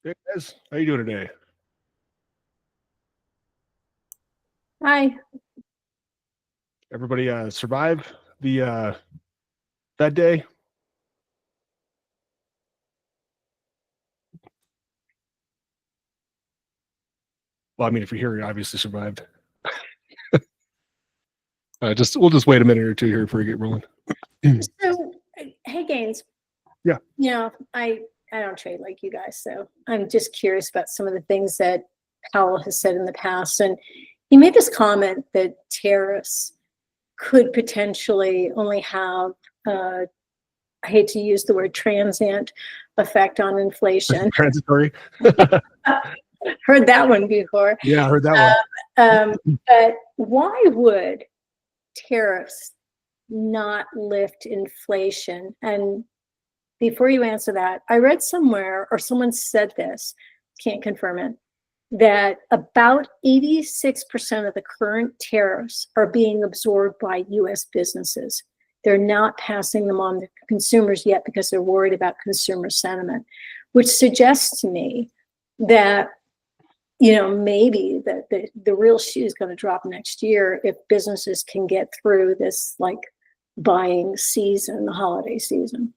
Hey guys, how you doing today? Hi. Everybody survive the that day? Well, I mean, if you're here, you obviously survived. We'll just wait a minute or two here before we get rolling. So, hey, Gaines. Yeah. I don't trade like you guys, so I'm just curious about some of the things that Powell has said in the past. And he made this comment that tariffs could potentially only have, I hate to use the word transient effect on inflation. Transitory. Heard that one before. Yeah, I heard that one. But why would tariffs not lift inflation? And before you answer that, I read somewhere, or someone said this, can't confirm it, that about 86% of the current tariffs are being absorbed by US businesses. They're not passing them on to consumers yet because they're worried about consumer sentiment, which suggests to me that maybe the real shoe is going to drop next year if businesses can get through this like buying season, the holiday season.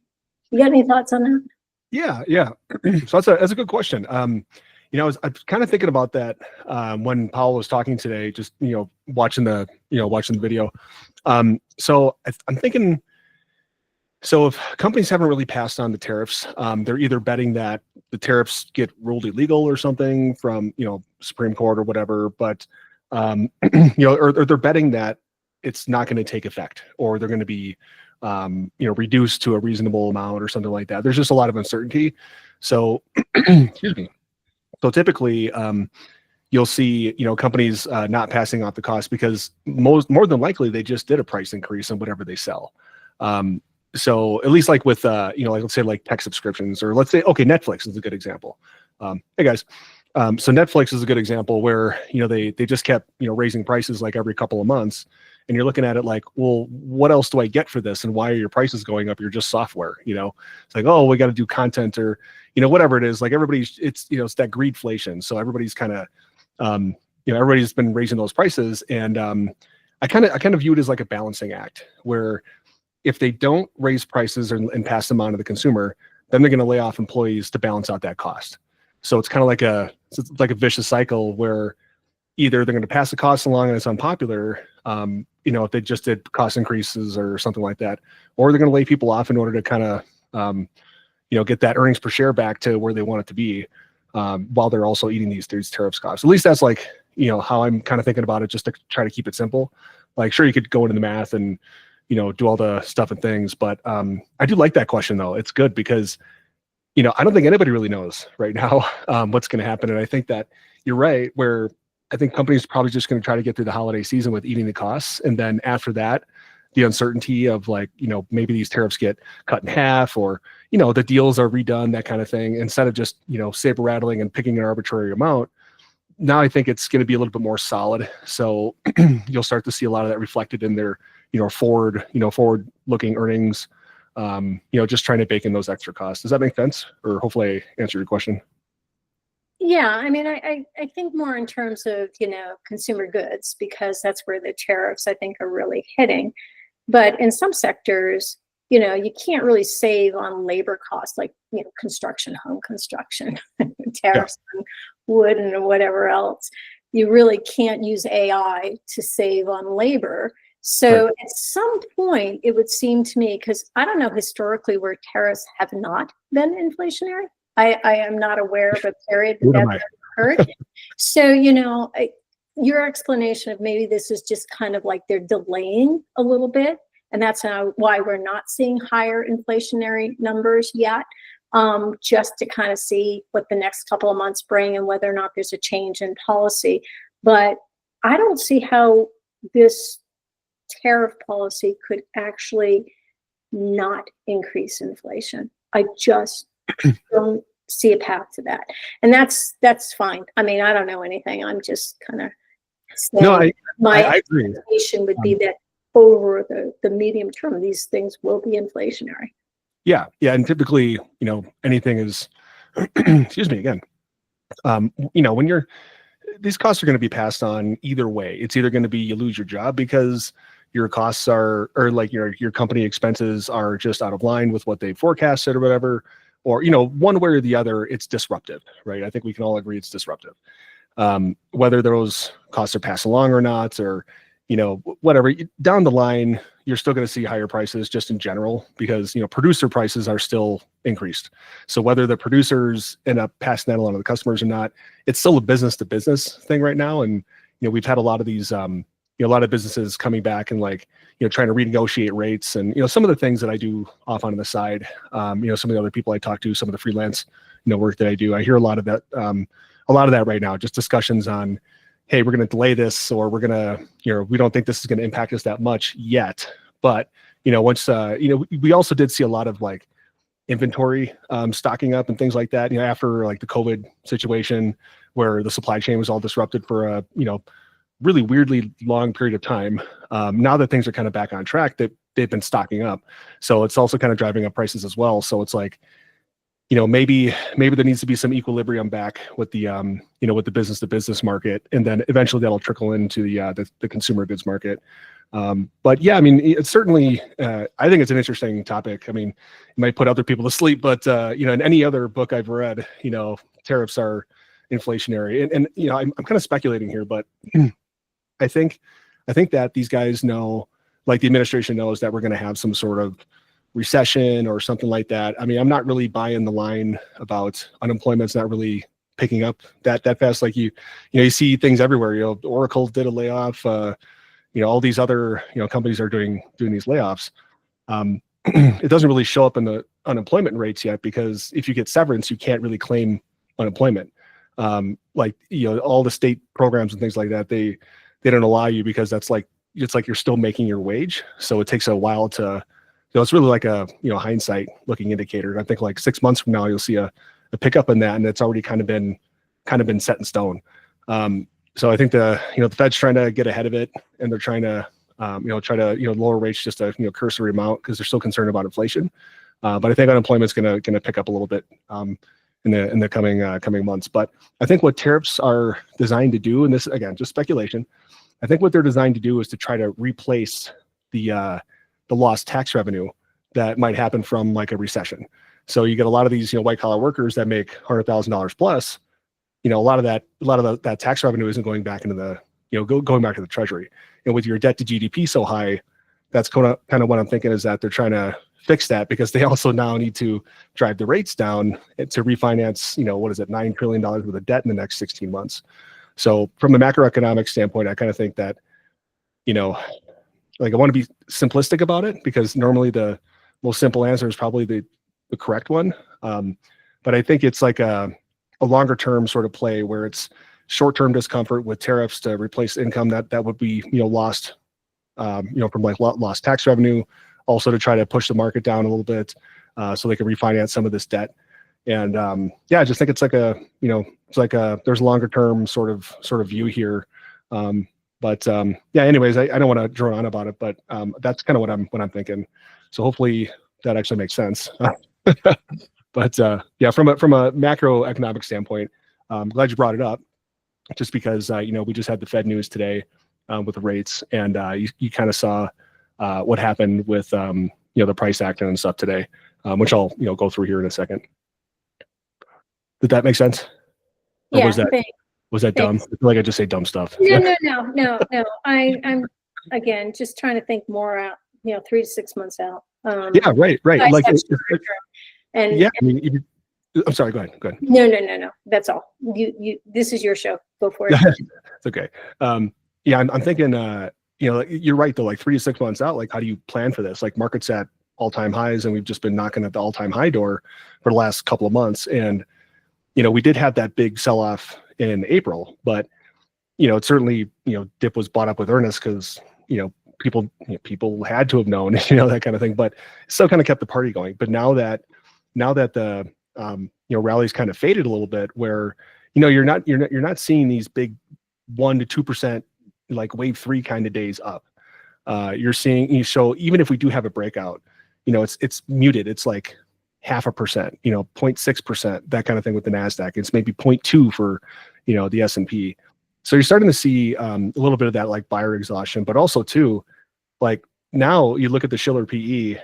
You got any thoughts on that? Yeah. So that's a good question. I was kind of thinking about that when Powell was talking today. Just watching the video. So I'm thinking. So if companies haven't really passed on the tariffs, they're either betting that the tariffs get ruled illegal or something from Supreme Court or whatever, but or they're betting that it's not going to take effect, or they're going to be reduced to a reasonable amount or something like that. There's just a lot of uncertainty. So excuse me. So typically you'll see companies not passing off the cost because more than likely they just did a price increase on whatever they sell. So at least like with like let's say like tech subscriptions, or let's say Netflix is a good example. Hey guys. So Netflix is a good example where they just kept raising prices like every couple of months, and you're looking at it like, well, what else do I get for this, and why are your prices going up? You're just software. It's like, oh, we got to do content, or whatever it is. Like everybody's it's that greedflation. So everybody's kind of everybody's been raising those prices, and I kind of view it as like a balancing act where if they don't raise prices and pass them on to the consumer, then they're going to lay off employees to balance out that cost. So it's kind of like a vicious cycle where either they're going to pass the cost along and it's unpopular, if they just did cost increases or something like that, or they're going to lay people off in order to kind of, get that earnings per share back to where they want it to be, while they're also eating these tariffs costs. At least that's like, how I'm kind of thinking about it, just to try to keep it simple. Like, sure, you could go into the math and, do all the stuff and things, but I do like that question though. It's good because I don't think anybody really knows right now what's going to happen. And I think that you're right, where I think companies are probably just going to try to get through the holiday season with eating the costs. And then after that, the uncertainty of like, maybe these tariffs get cut in half, or, the deals are redone, that kind of thing, instead of just, saber rattling and picking an arbitrary amount. Now I think it's going to be a little bit more solid. So you'll start to see a lot of that reflected in their, forward looking earnings. Just trying to bake in those extra costs. Does that make sense? Or hopefully I answered your question. Yeah, I mean, I think more in terms of, consumer goods, because that's where the tariffs, I think, are really hitting. But in some sectors, you can't really save on labor costs, like, construction, home construction, tariffs on wood and whatever else. You really can't use AI to save on labor. So Right. at some point, it would seem to me, because I don't know historically where tariffs have not been inflationary. I am not aware of a period that Neither am that's occurred. So, your explanation of maybe this is just kind of like they're delaying a little bit, and that's why we're not seeing higher inflationary numbers yet, just to kind of see what the next couple of months bring and whether or not there's a change in policy. But I don't see how this tariff policy could actually not increase inflation. I just don't see a path to that. And that's fine. I mean, I don't know anything. I'm just kind of saying No, my I agree. expectation would be that over the medium term, these things will be inflationary. Yeah. And typically, anything is, excuse me again. when these costs are going to be passed on either way. It's either going to be you lose your job because your costs are, or like your company expenses are just out of line with what they forecasted or whatever, or, one way or the other, it's disruptive, right? I think we can all agree it's disruptive. Whether those costs are passed along or not, or, whatever, down the line, you're still going to see higher prices just in general because, producer prices are still increased. So whether the producers end up passing that along to the customers or not, it's still a business to business thing right now. And, we've had a lot of these, a lot of businesses coming back and like, trying to renegotiate rates and, some of the things that I do off on the side, some of the other people I talk to, some of the freelance, work that I do, I hear a lot of that right now, just discussions on, hey, we're going to delay this, or we're going to, we don't think this is going to impact us that much yet. But, once, we also did see a lot of like inventory stocking up and things like that, after like the COVID situation where the supply chain was all disrupted for a, really weirdly long period of time. Now that things are kind of back on track, they've been stocking up. So it's also kind of driving up prices as well. So it's like, maybe there needs to be some equilibrium back with the, with the business to business market, and then eventually that'll trickle into the consumer goods market. But yeah, I mean, it's certainly, I think it's an interesting topic. I mean, it might put other people to sleep, but in any other book I've read, tariffs are inflationary, and I'm kind of speculating here, but I think that these guys know, like the administration knows, that we're going to have some sort of recession or something like that. I mean, I'm not really buying the line about unemployment's not really picking up that fast. Like you see things everywhere. Oracle did a layoff. All these other companies are doing these layoffs. It doesn't really show up in the unemployment rates yet, because if you get severance, you can't really claim unemployment. All the state programs and things like that, they don't allow you, because it's like you're still making your wage. So it takes a while to, it's really like a, hindsight looking indicator. And I think like 6 months from now, you'll see a pickup in that, and it's already kind of been set in stone. So I think the Fed's trying to get ahead of it, and they're trying to, lower rates just a, cursory amount, because they're still concerned about inflation. But I think unemployment's going to pick up a little bit, in the coming months. But I think what tariffs are designed to do, and this, again, just speculation, I think what they're designed to do is to try to replace the lost tax revenue that might happen from like a recession. So you get a lot of these, white collar workers that make $100,000 plus. A lot of that tax revenue isn't going back into the, going back to the treasury. And with your debt to GDP so high, that's kind of what I'm thinking, is that they're trying to fix that, because they also now need to drive the rates down to refinance, what is it, $9 trillion worth of debt in the next 16 months. So from the macroeconomic standpoint, I kind of think that, like, I want to be simplistic about it, because normally the most simple answer is probably the correct one. But I think it's like a longer term sort of play, where it's short-term discomfort with tariffs to replace income that would be, lost, from like lost tax revenue, also to try to push the market down a little bit, so they can refinance some of this debt. And I just think it's like there's a longer term sort of view here. Anyways, I don't want to drone on about it, but that's kind of what I'm thinking. So hopefully that actually makes sense. But from a macroeconomic standpoint, I'm glad you brought it up, just because we just had the Fed news today with the rates, and you kind of saw what happened with the price action and stuff today, which I'll go through here in a second. Did that make sense? Or Yeah. was that dumb? I feel like I just say dumb stuff. No. I'm again just trying to think more out, 3 to 6 months out. Yeah, right. Like, and yeah, I mean, I'm sorry. Go ahead. No. That's all. You. This is your show. Go for it. It's okay. I'm thinking. You're right though. Like 3 to 6 months out. Like, how do you plan for this? Like, market's at all-time highs, and we've just been knocking at the all-time high door for the last couple of months. And we did have that big sell-off in April, but it certainly dip was bought up with earnest, because people had to have known, that kind of thing. But it still kind of kept the party going. But now that the rally's kind of faded a little bit, where you're not seeing these big 1% to 2% like wave 3 kind of days up. You're seeing, so even if we do have a breakout, it's muted. It's like 0.5%, 0.6%, that kind of thing with the Nasdaq. It's maybe 0.2 for, the S&P. So you're starting to see a little bit of that like buyer exhaustion, but also too, like now you look at the Shiller PE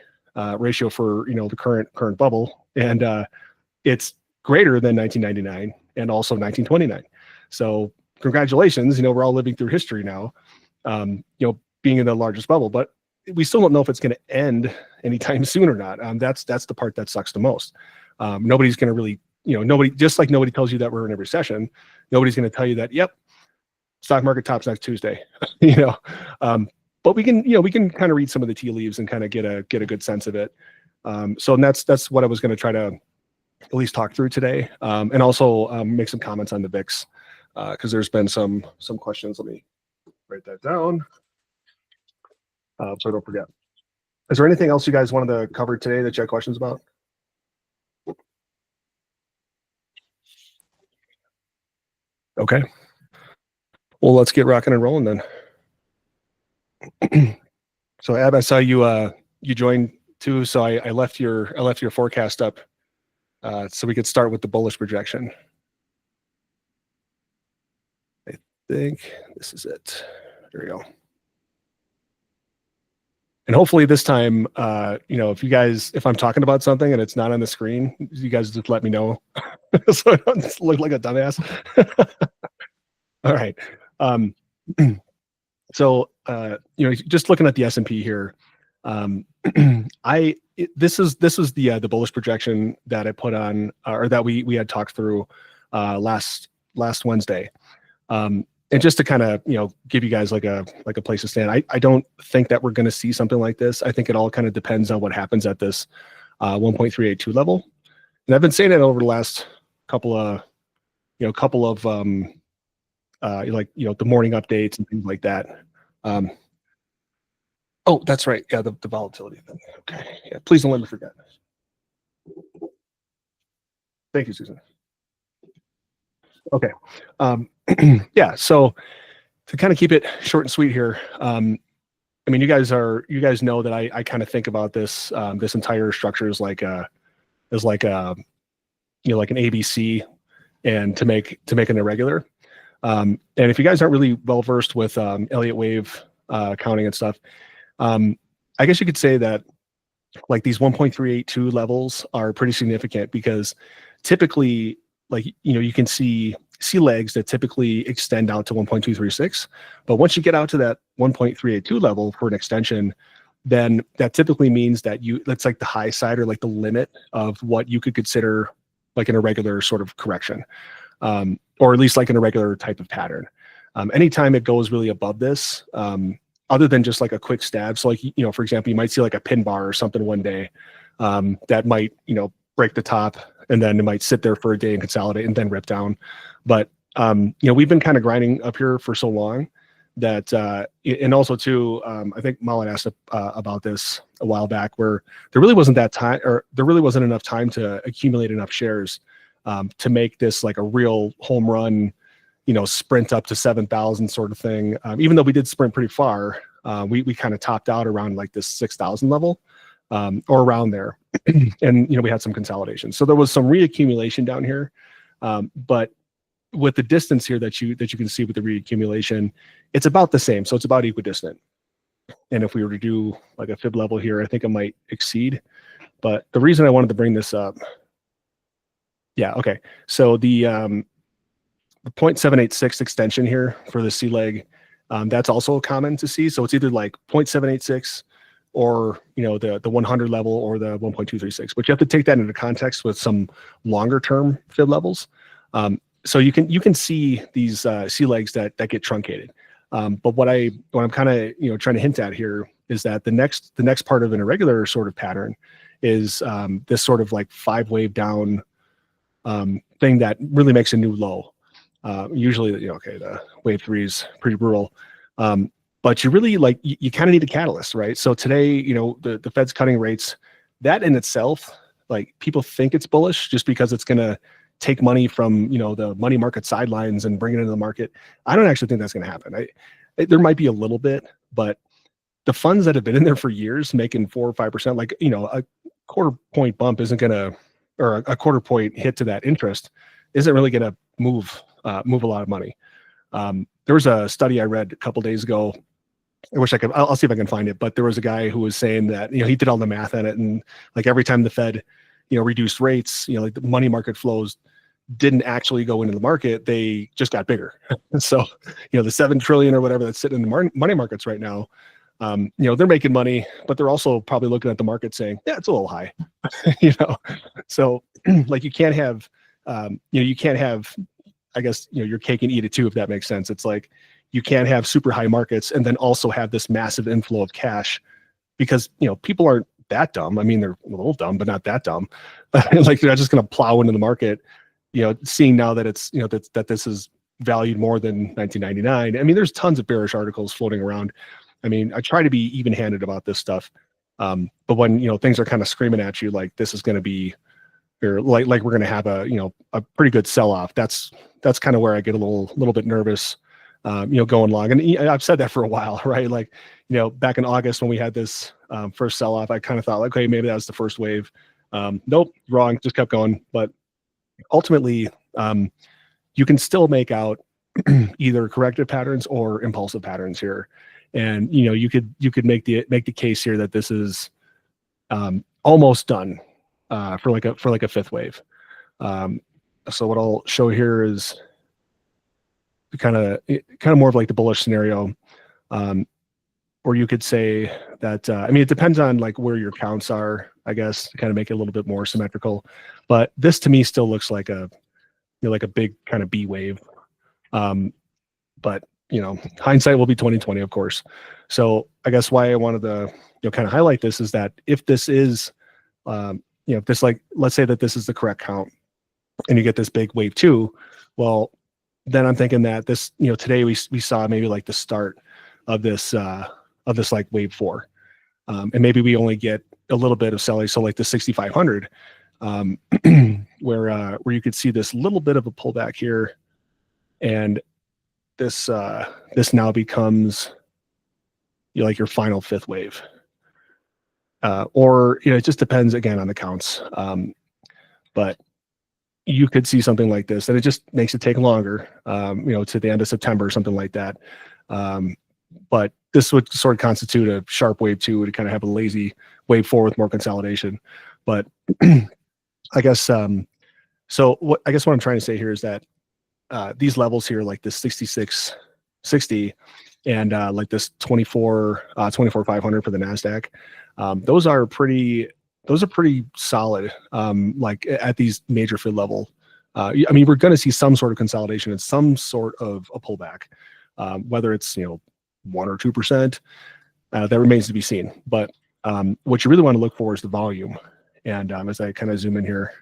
ratio for, the current bubble, and it's greater than 1999 and also 1929. So congratulations, we're all living through history now, being in the largest bubble, but we still don't know if it's going to end anytime soon or not. That's the part that sucks the most. Nobody's going to really, just like nobody tells you that we're in a recession, nobody's going to tell you that, yep, stock market tops next Tuesday, but we can kind of read some of the tea leaves and kind of get a good sense of it. So that's what I was going to try to at least talk through today, and also make some comments on the VIX, because there's been some questions. Let me write that down so I don't forget. Is there anything else you guys wanted to cover today that you had questions about? Okay. Well, let's get rocking and rolling then. So Ab, I saw you joined too, so I left your forecast up so we could start with the bullish projection. I think this is it. There we go. And hopefully this time, if I'm talking about something and it's not on the screen, you guys just let me know so I don't look like a dumbass. All right. So just looking at the S&P here, this is the bullish projection that I put on, or that we had talked through last Wednesday. And just to kind of give you guys like a place to stand, I don't think that we're going to see something like this. I think it all kind of depends on what happens at this 1.382 level. And I've been saying it over the last couple of the morning updates and things like that. Oh, that's right. Yeah, the volatility thing. Okay. Yeah, please don't let me forget. Thank you, Susan. Okay. Yeah. So to kind of keep it short and sweet here, you guys know that I kind of think about this entire structure as like an ABC, and to make an irregular. And if you guys aren't really well versed with Elliott wave counting and stuff, I guess you could say that like these 1.382 levels are pretty significant, because typically, you can see legs that typically extend out to 1.236. But once you get out to that 1.382 level for an extension, then that typically means that that's like the high side, or like the limit of what you could consider like an irregular sort of correction, or at least like an irregular type of pattern. Anytime it goes really above this, other than just like a quick stab. So like, for example, you might see like a pin bar or something one day that might, break the top, and then it might sit there for a day and consolidate and then rip down. But, we've been kind of grinding up here for so long that, and also too, I think Mullen asked about this a while back, where there really wasn't enough time to accumulate enough shares to make this like a real home run, sprint up to 7,000 sort of thing. Even though we did sprint pretty far, we kind of topped out around like this 6,000 level, or around there. And, we had some consolidation. So there was some reaccumulation down here. But with the distance here that you can see with the reaccumulation, it's about the same. So it's about equidistant. And if we were to do like a fib level here, I think it might exceed. But the reason I wanted to bring this up, yeah, okay. So the 0.786 extension here for the C leg, that's also common to see. So it's either like 0.786 or the 100 level or the 1.236. But you have to take that into context with some longer term fib levels. So you can see these C legs that get truncated. But what I'm kind of trying to hint at here is that the next part of an irregular sort of pattern is this sort of like 5-wave down thing that really makes a new low. Usually, the wave 3 is pretty brutal. But you really you kind of need a catalyst, right? So today, the Fed's cutting rates, that in itself, like people think it's bullish just because it's going to take money from, the money market sidelines and bring it into the market. I don't actually think that's going to happen. There might be a little bit, but the funds that have been in there for years making 4 or 5%, like, quarter point bump isn't going to, or a quarter point hit to that interest isn't really going to move a lot of money. There was a study I read a couple days ago. I wish I could, I'll see if I can find it, but there was a guy who was saying that, he did all the math on it, and like every time the Fed, reduced rates, like the money market flows didn't actually go into the market, they just got bigger. So, the 7 trillion or whatever that's sitting in the money markets right now, they're making money, but they're also probably looking at the market saying, yeah, it's a little high, So like you can't have, I guess, your cake and eat it too, if that makes sense. It's like, you can't have super high markets and then also have this massive inflow of cash, because, people aren't that dumb. I mean, they're a little dumb, but not that dumb. Like they're not just going to plow into the market, seeing now that it's, that this is valued more than 1999. I mean, there's tons of bearish articles floating around. I mean, I try to be even-handed about this stuff. But when, things are kind of screaming at you, like this is going to be, or like we're going to have a pretty good sell-off. That's kind of where I get a little bit nervous, going long. And I've said that for a while, right? Like, back in August when we had this first sell-off, I kind of thought like, okay, maybe that was the first wave. Nope, wrong, just kept going. But ultimately, you can still make out either corrective patterns or impulsive patterns here. And, you could make the case here that this is almost done for like a fifth wave. So what I'll show here is kind of more of like the bullish scenario, or you could say that, I mean, it depends on like where your counts are, I guess, to kind of make it a little bit more symmetrical. But this to me still looks like a, like a big kind of B wave. But, hindsight will be 2020, of course. So I guess why I wanted to, kind of highlight this is that if this is, if this, like, let's say that this is the correct count and you get this big wave 2, well, then I'm thinking that this, today we saw maybe like the start of this like wave 4. And maybe we only get a little bit of selling. So like the 6,500, where you could see this little bit of a pullback here, and this now becomes like your final fifth wave. Or, it just depends again on the counts. But you could see something like this, and it just makes it take longer, to the end of September or something like that. But this would sort of constitute a sharp wave 2 to kind of have a lazy wave 4 with more consolidation. But I guess, so what I'm trying to say here is that these levels here, like this 6660 and like this 24,500 for the Nasdaq, those are pretty solid, like at these major fib level. I mean, we're going to see some sort of consolidation and some sort of a pullback, whether it's 1 or 2%, that remains to be seen. But what you really want to look for is the volume. And as I kind of zoom in here,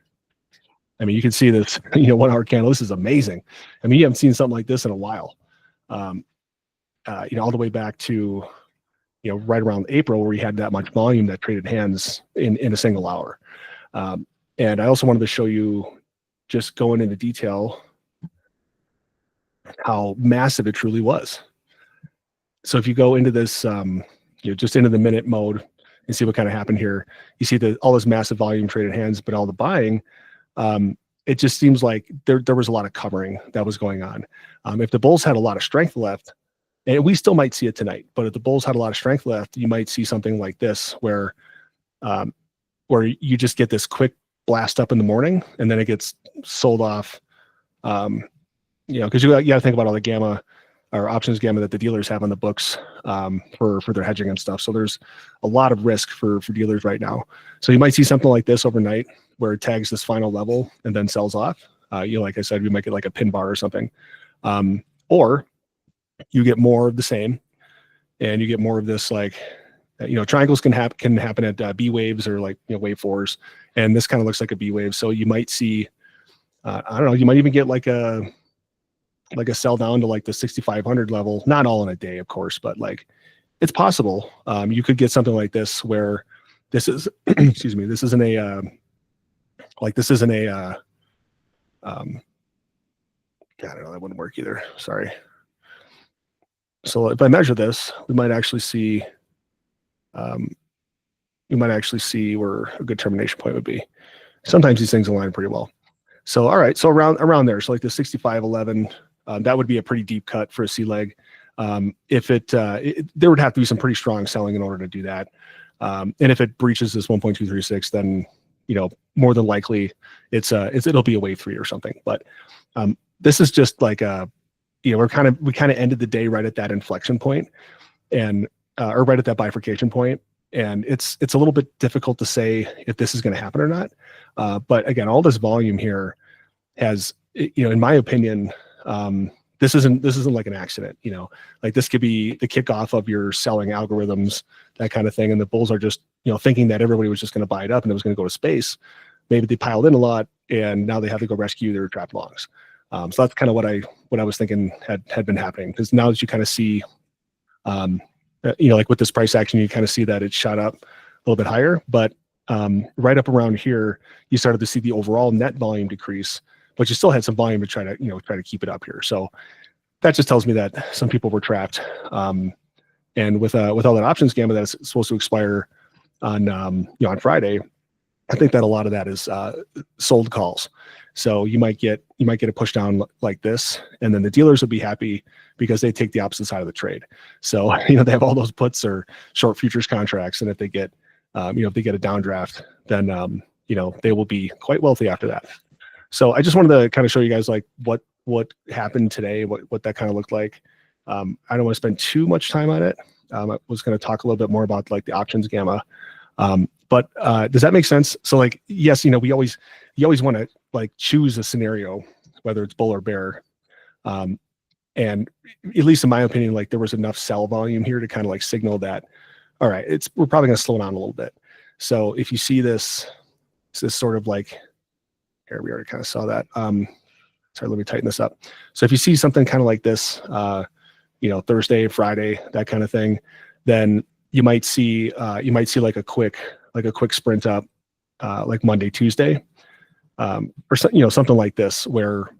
I mean, you can see this 1 hour candle. This is amazing. I mean, you haven't seen something like this in a while. All the way back to right around April, where we had that much volume that traded hands in a single hour. And I also wanted to show you, just going into detail, how massive it truly was. So if you go into this, just into the minute mode and see what kind of happened here, you see all this massive volume traded hands, but all the buying, it just seems like there was a lot of covering that was going on. If the bulls had a lot of strength left, and we still might see it tonight, but if the bulls had a lot of strength left, you might see something like this, where you just get this quick blast up in the morning, and then it gets sold off. Because you got to think about all the gamma or options gamma that the dealers have on the books for their hedging and stuff. So there's a lot of risk for dealers right now. So you might see something like this overnight, where it tags this final level and then sells off. Like I said, we might get like a pin bar or something, or you get more of the same, and you get more of this, like, triangles can happen at B waves, or like wave 4s, and this kind of looks like a B wave. So you might see, I don't know, you might even get like a sell down to like the 6,500 level, not all in a day, of course, but like it's possible. You could get something like this, where this is, excuse me, this isn't a, God, I don't know, that wouldn't work either. Sorry. So if I measure this, we might actually see, you might actually see where a good termination point would be. Sometimes these things align pretty well. So, all right, so around there, so like the 65.11, that would be a pretty deep cut for a C leg. If there would have to be some pretty strong selling in order to do that. And if it breaches this 1.236, then, you know, more than likely it'll be a wave 3 or something. But this is just like you know, we kind of ended the day right at that inflection point, and or right at that bifurcation point. And it's a little bit difficult to say if this is going to happen or not. But again, all this volume here has, you know, in my opinion, this isn't like an accident. You know, like this could be the kickoff of your selling algorithms, that kind of thing. And the bulls are just, you know, thinking that everybody was just going to buy it up and it was going to go to space. Maybe they piled in a lot and now they have to go rescue their trapped longs. So that's kind of what I was thinking had been happening, because now that you kind of see, you know, like with this price action, you kind of see that it shot up a little bit higher, but right up around here, you started to see the overall net volume decrease, but you still had some volume to try to keep it up here. So that just tells me that some people were trapped. And with all that options gamma that's supposed to expire on you know, on Friday, I think that a lot of that is sold calls. So you might get a push down like this, and then the dealers will be happy because they take the opposite side of the trade. So, you know, they have all those puts or short futures contracts, and if they get you know, if they get a downdraft, then you know, they will be quite wealthy after that. So I just wanted to kind of show you guys like what happened today, what that kind of looked like. I don't want to spend too much time on it. I was going to talk a little bit more about like the options gamma. But does that make sense? So like, yes, you know, you always want to like choose a scenario, whether it's bull or bear. And at least in my opinion, like there was enough sell volume here to kind of like signal that, all right, we're probably going to slow down a little bit. So if you see this sort of like, here, we already kind of saw that. Sorry, let me tighten this up. So if you see something kind of like this, you know, Thursday, Friday, that kind of thing, then you might see like a quick sprint up, like Monday, Tuesday, or you know, something like this where,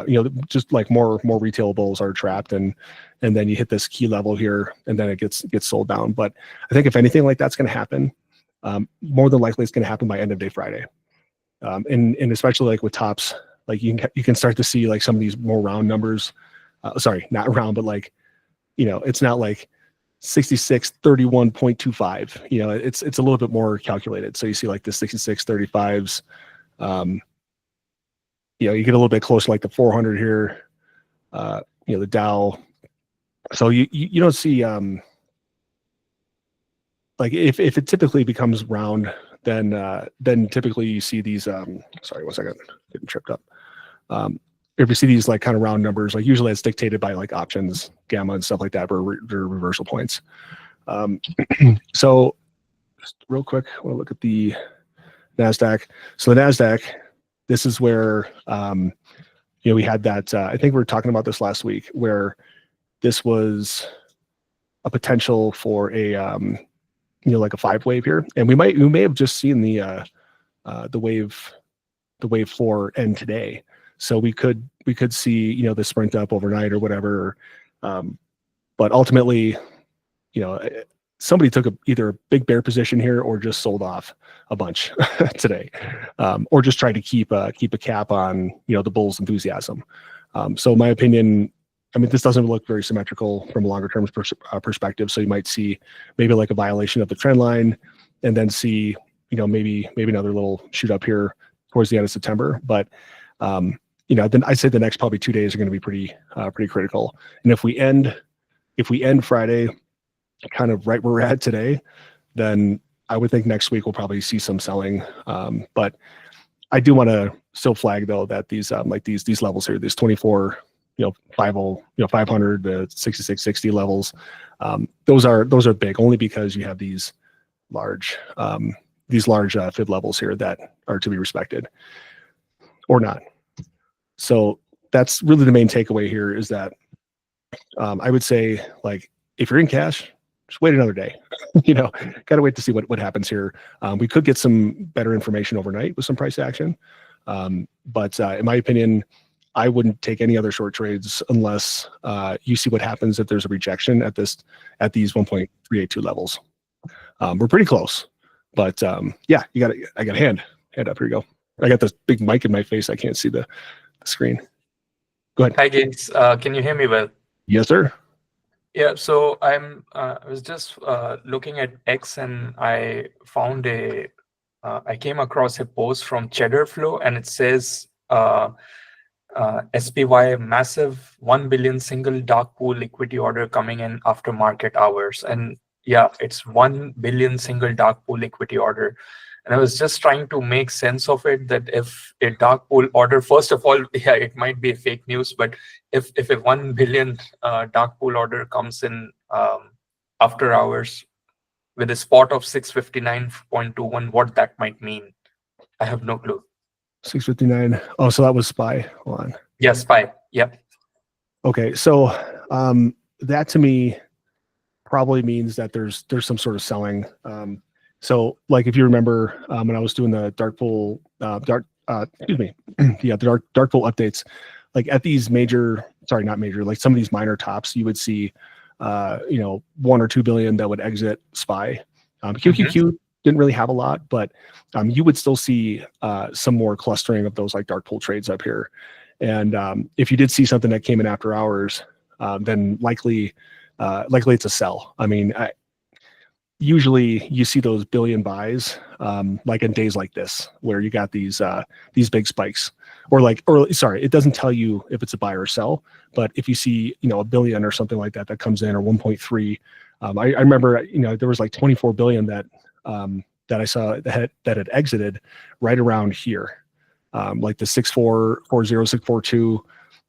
you know, just like more retail bulls are trapped, and then you hit this key level here, and then it gets sold down. But I think if anything like that's going to happen, more than likely it's going to happen by end of day Friday, and especially like with tops, like you can start to see like some of these more round numbers. Sorry, not round, but like, you know, it's not like 66.31.25. You know, it's a little bit more calculated. So you see like the 66.35s. You know, you get a little bit closer, like the 400 here. You know, the Dow. So you don't see like if it typically becomes round, then typically you see these. Sorry, 1 second, getting tripped up. If you see these like kind of round numbers, like usually it's dictated by like options, gamma, and stuff like that, or reversal points. So just real quick, I want to look at the Nasdaq. So the Nasdaq, this is where you know, we had that. I think we were talking about this last week, where this was a potential for a you know, like a 5 wave here, and we may have just seen the wave 4 end today. So we could see, you know, the sprint up overnight or whatever. But ultimately, you know, somebody took either a big bear position here or just sold off a bunch today, or just tried to keep a cap on, you know, the bulls' enthusiasm. So in my opinion, I mean, this doesn't look very symmetrical from a longer term perspective. So you might see maybe like a violation of the trend line, and then see, you know, maybe another little shoot up here towards the end of September. But you know, then I'd say the next probably 2 days are going to be pretty critical. And if we end Friday kind of right where we're at today, then I would think next week we'll probably see some selling. But I do want to still flag though that these like these levels here, these 24, you know, 50, you know, 500 to 6660 levels, those are big, only because you have these large fib levels here that are to be respected or not. So that's really the main takeaway here, is that I would say, like, if you're in cash, just wait another day. You know, got to wait to see what happens here. We could get some better information overnight with some price action. But in my opinion, I wouldn't take any other short trades unless you see what happens if there's a rejection at these 1.382 levels. We're pretty close. But yeah, I got a hand up. Here you go. I got this big mic in my face. I can't see the screen. Go ahead. Hi, guys. Can you hear me well? Yes, sir. Yeah. So I was just looking at X, and I found I came across a post from Cheddar Flow, and it says SPY massive 1 billion single dark pool liquidity order coming in after market hours. And yeah, it's 1 billion single dark pool liquidity order. And I was just trying to make sense of it, that if a dark pool order, first of all, yeah, it might be fake news, but if a 1 billion dark pool order comes in after hours with a spot of 659.21, what that might mean, I have no clue. 659. Oh, so that was SPY. Hold on. Yeah, SPY. Yep. Okay, so that to me probably means that there's some sort of selling. So like if you remember when I was doing the dark pool excuse me, yeah, the dark pool updates, like at these major, sorry, not major, like some of these minor tops, you would see 1 or 2 billion that would exit SPY. QQQ didn't really have a lot, but you would still see some more clustering of those like dark pool trades up here. And if you did see something that came in after hours, then likely it's a sell. I mean, usually you see those billion buys like in days like this, where you got these big spikes, sorry, it doesn't tell you if it's a buy or sell, but if you see, a billion or something like that comes in, or 1.3, I remember, there was like 24 billion that I saw that had exited right around here, like the 6440, 642.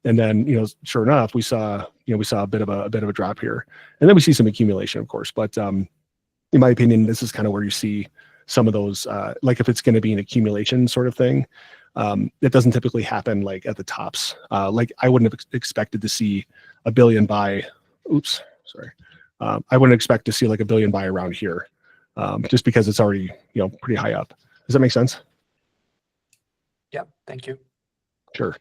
And then, sure enough, we saw a bit of a drop here, and then we see some accumulation, of course. But in my opinion, this is kind of where you see some of those, like if it's going to be an accumulation sort of thing, it doesn't typically happen like at the tops. Like I wouldn't have expected to see a billion buy. Oops, sorry. I wouldn't expect to see like a billion buy around here, just because it's already pretty high up. Does that make sense? Yeah. Thank you. Sure.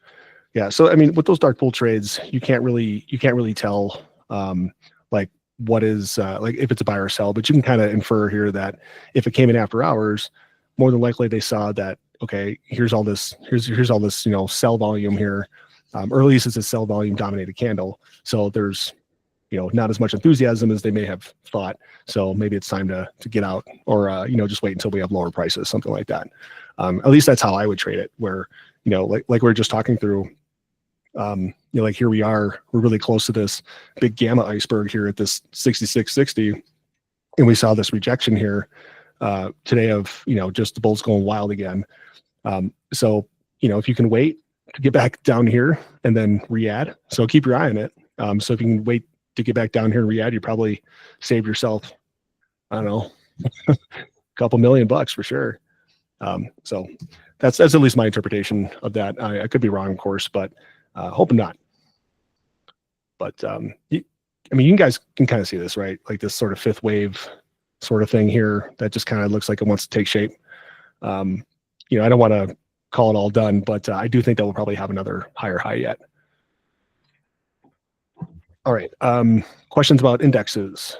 Yeah. So I mean, with those dark pool trades, you can't really tell like what is like if it's a buy or sell, but you can kind of infer here that if it came in after hours, more than likely they saw that, okay, here's all this sell volume here, or at least it's a sell volume dominated candle. So there's not as much enthusiasm as they may have thought. So maybe it's time to get out, or just wait until we have lower prices, something like that. At least that's how I would trade it, where like we were just talking through. Like here we are, we're really close to this big gamma iceberg here at this 66.60, and we saw this rejection here today of just the bulls going wild again. So if you can wait to get back down here and then re-add, so keep your eye on it. So if you can wait to get back down here and re-add, you probably save yourself, I don't know, a couple $1,000,000 for sure. So that's at least my interpretation of that. I could be wrong, of course, but hoping not. But you guys can kind of see this, right? Like this sort of fifth wave sort of thing here that just kind of looks like it wants to take shape. I don't want to call it all done, but I do think that we'll probably have another higher high yet. All right. Questions about indexes?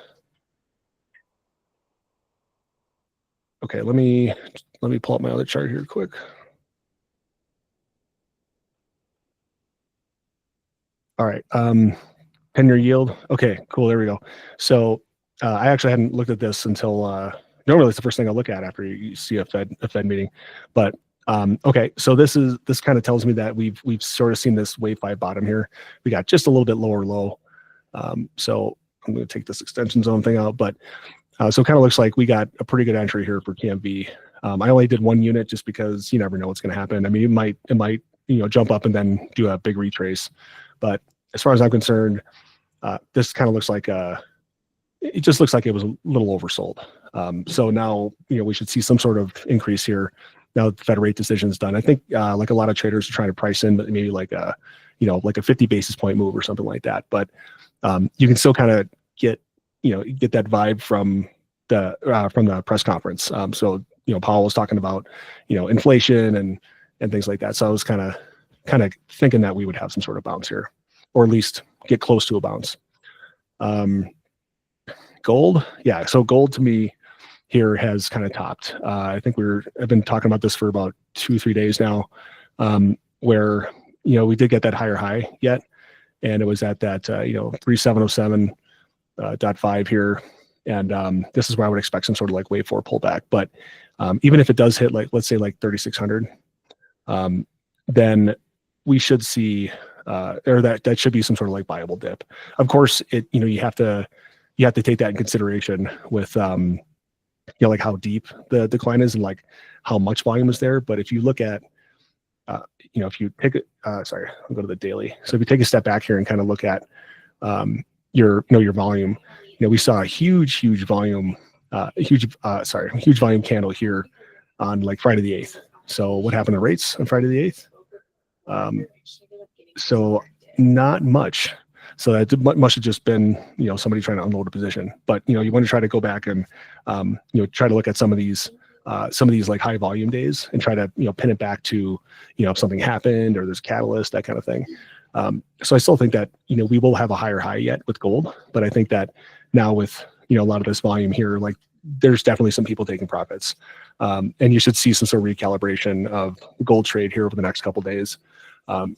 Okay, let me pull up my other chart here quick. All right. 10-year yield. Okay, cool. There we go. So I actually hadn't looked at this until normally it's the first thing I look at after you see a Fed meeting. But okay, so this kind of tells me that we've sort of seen this wave 5 bottom here. We got just a little bit lower low. So I'm going to take this extension zone thing out, but so it kind of looks like we got a pretty good entry here for TMV. I only did 1 unit just because you never know what's going to happen. I mean, it might jump up and then do a big retrace. But as far as I'm concerned, this kind of looks like it just looks like it was a little oversold. So now we should see some sort of increase here now that the Fed rate decision is done. I think like a lot of traders are trying to price in maybe like a 50 basis point move or something like that. But you can still kind of get that vibe from the press conference. So Powell was talking about inflation and things like that. So I was kind of thinking that we would have some sort of bounce here, or at least get close to a bounce. Gold, yeah. So gold to me here has kind of topped. I think I've been talking about this for about 2-3 days now, where, you know, we did get that higher high yet, and it was at that, you know, 3707.5 here. And this is where I would expect some sort of like wave 4 pullback. But even if it does hit like, let's say like 3600, then we should see, or that should be some sort of like viable dip. Of course, you know, you have to take that in consideration with, you know, like how deep the decline is and like how much volume is there. But if you look at, you know, if you take it, sorry, I'll go to the daily. So if you take a step back here and kind of look at your volume, you know, we saw a huge volume, huge volume candle here on like Friday the 8th. So what happened to rates on Friday the 8th? So not much. So that must have just been, you know, somebody trying to unload a position. But, you know, you want to try to go back and, you know, try to look at some of these like high volume days and try to, you know, pin it back to, you know, if something happened or there's catalyst, that kind of thing. So I still think that, you know, we will have a higher high yet with gold, but I think that now with, you know, a lot of this volume here, like there's definitely some people taking profits. And you should see some sort of recalibration of the gold trade here over the next couple of days. And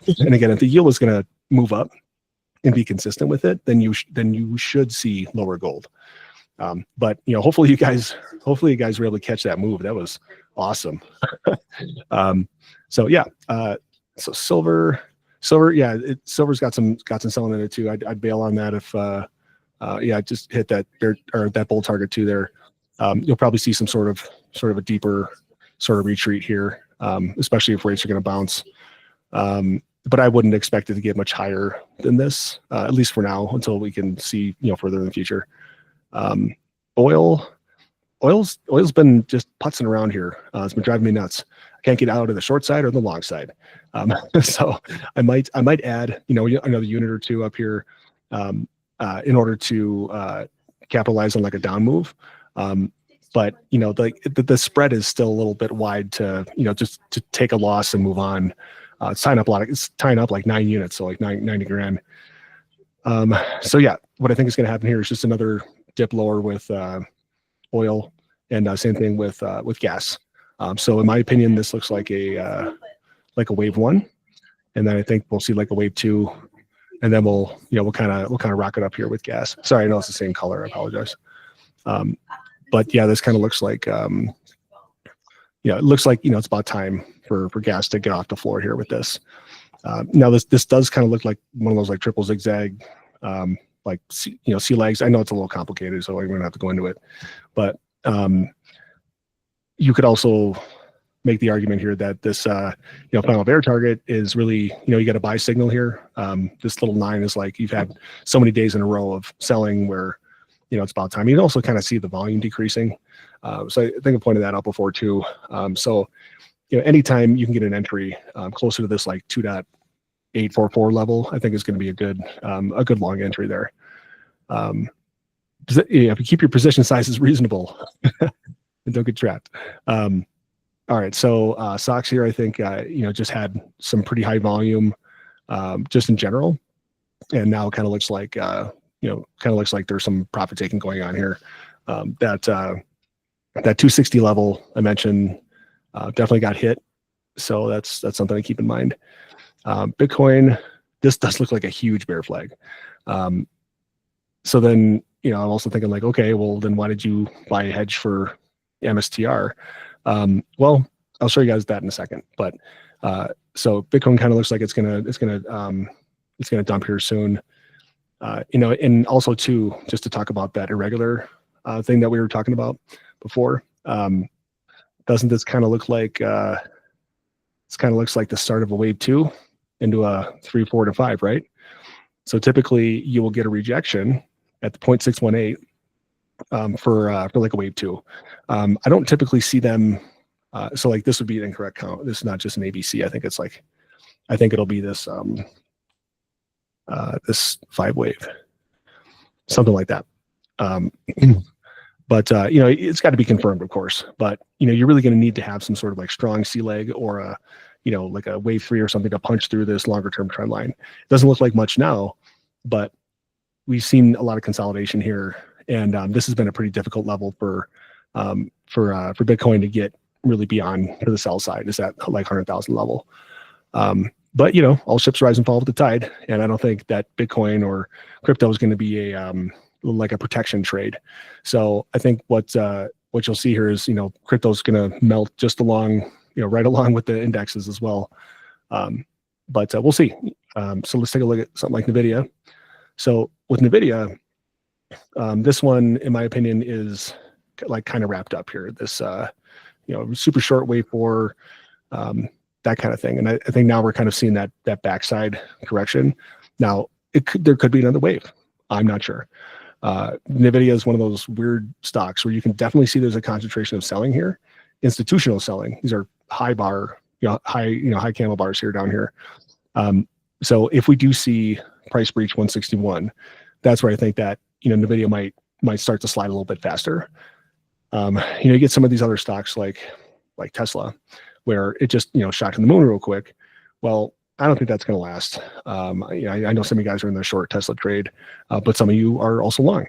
again, if the yield is going to move up and be consistent with it, then you should see lower gold. But you know, hopefully you guys were able to catch that move. That was awesome. So yeah, so silver, yeah, silver's got some selling in it too. I'd bail on that if yeah, just hit that that bull target too there. You'll probably see some sort of a deeper sort of retreat here, especially if rates are going to bounce. But I wouldn't expect it to get much higher than this, at least for now, until we can see, you know, further in the future. Oil's been just putzing around here. It's been driving me nuts. I can't get out of the short side or the long side. So I might add, you know, another unit or two up here, in order to capitalize on like a down move. But you know, the spread is still a little bit wide to, you know, just to take a loss and move on. It's tying up like 9 units, so like 90 grand. So yeah, what I think is going to happen here is just another dip lower with oil, and same thing with gas. So in my opinion, this looks like a wave 1, and then I think we'll see like a wave 2, and then we'll kind of rock it up here with gas. Sorry, I know it's the same color. I apologize. But yeah, this kind of looks like yeah, it looks like, you know, it's about time for gas to get off the floor here with this. Now this does kind of look like one of those like triple zigzag, like C legs. I know it's a little complicated, so we're gonna have to go into it. But you could also make the argument here that this you know, final bear target is really, you know, you got a buy signal here. This little 9 is like you've had so many days in a row of selling where, you know, it's about time. You can also kind of see the volume decreasing. So I think I pointed that out before too. So, you know, anytime you can get an entry closer to this like 2.844 level, I think is going to be a good long entry there. You know, if you keep your position sizes reasonable and don't get trapped. All right, so stocks here, I think you know, just had some pretty high volume just in general, and now it kind of looks like you know, there's some profit taking going on here. That 260 level I mentioned definitely got hit, so that's something to keep in mind. Bitcoin, this does look like a huge bear flag. So then, you know, I'm also thinking like, okay, well then why did you buy a hedge for MSTR? Well, I'll show you guys that in a second. But so Bitcoin kind of looks like it's gonna dump here soon. You know, and also too, just to talk about that irregular thing that we were talking about before. Doesn't this kind of look like this kind of looks like the start of a wave 2 into a 3, 4 to 5, right? So typically you will get a rejection at the 0.618 for like a wave 2. I don't typically see them. So like this would be an incorrect count. This is not just an ABC. I think it'll be this this 5 wave, something like that. But you know, it's got to be confirmed, of course. But you know, you're really going to need to have some sort of like strong C leg or a, you know, like a wave 3 or something to punch through this longer term trend line. It doesn't look like much now, but we've seen a lot of consolidation here, and this has been a pretty difficult level for for Bitcoin to get really beyond to the sell side is at like 100,000 level. But all ships rise and fall with the tide, and I don't think that Bitcoin or crypto is going to be a like a protection trade. So I think what you'll see here is crypto is going to melt just along right along with the indexes as well. But we'll see. So let's take a look at something like Nvidia. So with Nvidia, this one, in my opinion, is like kind of wrapped up here. This super short wave for that kind of thing. And I think now we're kind of seeing that backside correction. Now there could be another wave. I'm not sure. Nvidia is one of those weird stocks where you can definitely see there's a concentration of selling here, institutional selling. These are high bar, high candle bars here down here. So if we do see price breach 161, that's where I think that Nvidia might start to slide a little bit faster. You get some of these other stocks like Tesla, where it just shot to the moon real quick. Well, I don't think that's going to last. I know some of you guys are in the short Tesla trade, but some of you are also long.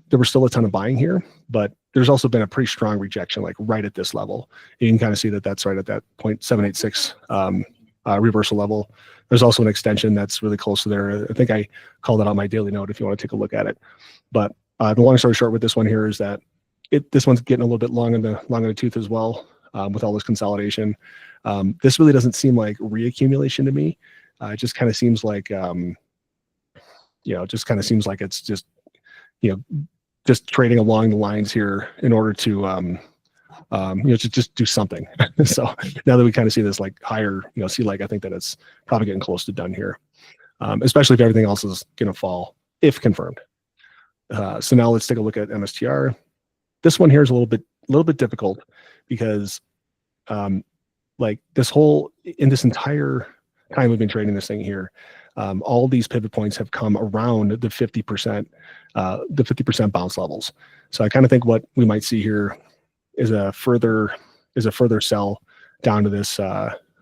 There was still a ton of buying here, but there's also been a pretty strong rejection, like right at this level. You can kind of see that that's right at that 0.786 reversal level. There's also an extension that's really close to there. I think I called it on my daily note if you want to take a look at it. But the long story short with this one here is that this one's getting a little bit long in the tooth as well. With all this consolidation, this really doesn't seem like reaccumulation to me. It just kind of seems like, it's just, just trading along the lines here in order to, just do something. So now that we kind of see this like higher, C-leg, I think that it's probably getting close to done here, especially if everything else is going to fall, if confirmed. So now let's take a look at MSTR. This one here is a little bit difficult because like this entire time we've been trading this thing here, all these pivot points have come around the 50% bounce levels. So I kind of think what we might see here is a further sell down to this,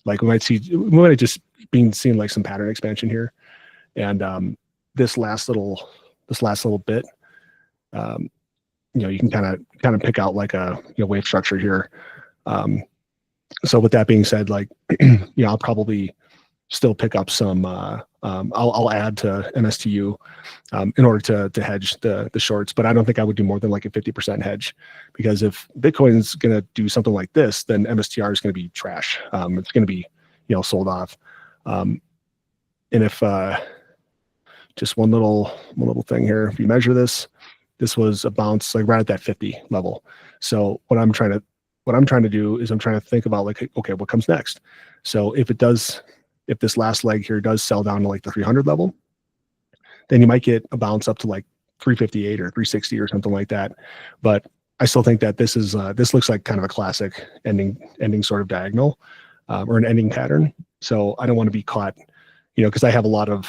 like we might just seeing like some pattern expansion here. And this last little bit, you can kind of pick out like a wave structure here. So with that being said, like, I'll probably still pick up some, I'll add to MSTU in order to hedge the shorts, but I don't think I would do more than like a 50% hedge, because if Bitcoin's going to do something like this, then MSTR is going to be trash. It's going to be, sold off. And if just one little thing here, if you measure this was a bounce like right at that 50 level. So what I'm trying to do is I'm trying to think about like, okay, what comes next? So if this last leg here does sell down to like the 300 level, then you might get a bounce up to like 358 or 360 or something like that. But I still think that this looks like kind of a classic ending sort of diagonal, or an ending pattern. So I don't want to be caught, because I have a lot of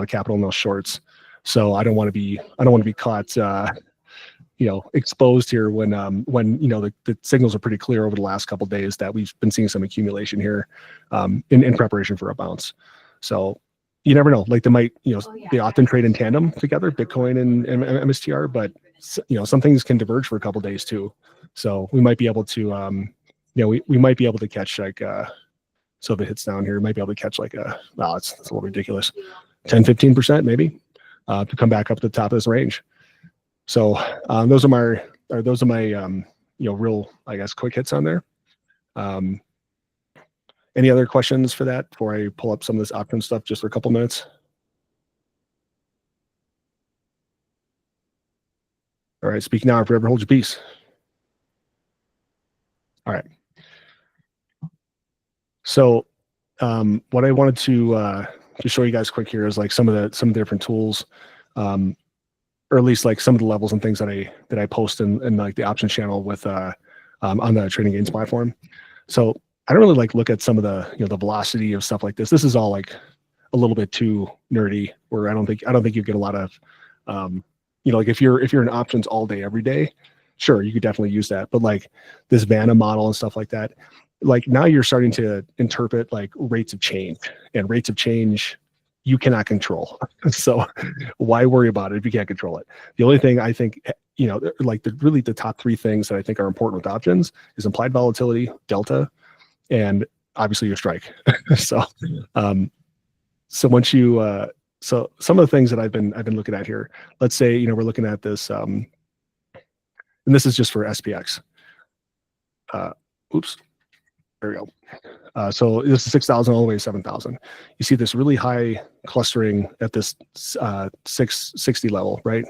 capital in those shorts. So I don't want to be caught, exposed here when the signals are pretty clear over the last couple of days that we've been seeing some accumulation here, in preparation for a bounce. So you never know, like they might, they often trade in tandem together, Bitcoin and MSTR, but some things can diverge for a couple of days too. So we might be able to, we might be able to catch like, so if it hits down here, we might be able to catch like it's a little ridiculous, 10-15% maybe, to come back up to the top of this range. So those are my real, I guess, quick hits on there. Any other questions for that before I pull up some of this option stuff just for a couple minutes? All right, speak now or forever hold your peace. All right. So what I wanted to show you guys quick here is like some of the different tools, or at least like some of the levels and things that I post in like the options channel with on the Trading Gains platform. So I don't really like look at some of the the velocity of stuff like this. This is all like a little bit too nerdy, where I don't think you get a lot of like if you're in options all day every day, sure, you could definitely use that. But like this Vanna model and stuff like that, like now you're starting to interpret like rates of change, and rates of change you cannot control. So why worry about it if you can't control it? The only thing I think you know, like really the top three things that I think are important with options is implied volatility, delta, and obviously your strike. So, so once you, so some of the things that I've been looking at here, let's say, you know, we're looking at this, and this is just for SPX. Oops, there we go. So this is 6,000 all the way to 7,000. You see this really high clustering at this 660 level, right?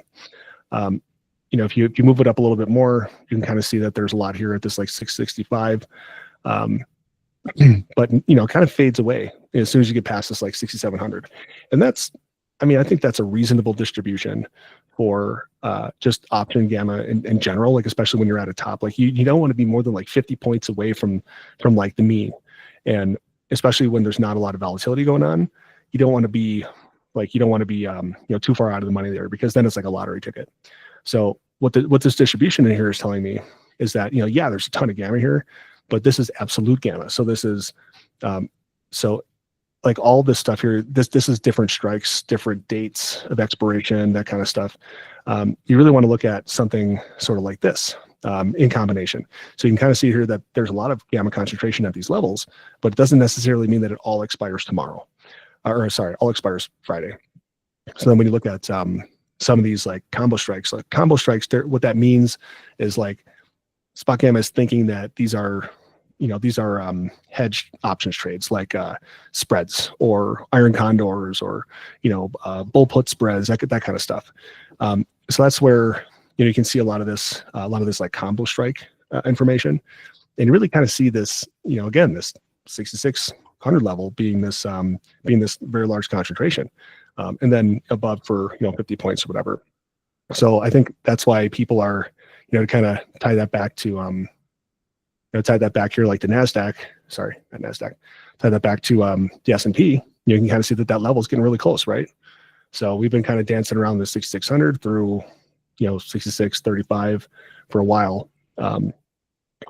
You know, if you move it up a little bit more, you can kind of see that there's a lot here at this like 665. But you know, kind of fades away as soon as you get past this like 6,700, and that's, I mean, I think that's a reasonable distribution for just option gamma in general, like especially when you're at a top. Like you don't want to be more than like 50 points away from like the mean, and especially when there's not a lot of volatility going on, you don't want to be like, you know, too far out of the money there, because then it's like a lottery ticket. So what this distribution in here is telling me is that, you know, yeah, there's a ton of gamma here, but this is absolute gamma. So this is, so like all this stuff here, this is different strikes, different dates of expiration, that kind of stuff. You really want to look at something sort of like this in combination. So you can kind of see here that there's a lot of gamma concentration at these levels, but it doesn't necessarily mean that it all expires tomorrow, or sorry, all expires Friday. So then when you look at some of these like combo strikes, what that means is like spot gamma is thinking that these are, you know, these are hedged options trades, like spreads or iron condors, or, you know, bull put spreads, that kind of stuff. So that's where, you know, you can see a lot of this like combo strike information, and you really kind of see this, you know, again, this 6,600 level being this very large concentration, and then above for, you know, 50 points or whatever. So I think that's why people are, you know, to kind of tie that back to you know, tie that back here, like the Nasdaq, sorry, not Nasdaq, tie that back to the S&P, you can kind of see that level is getting really close, right? So we've been kind of dancing around the 6,600 through, you know, 6,635 for a while. But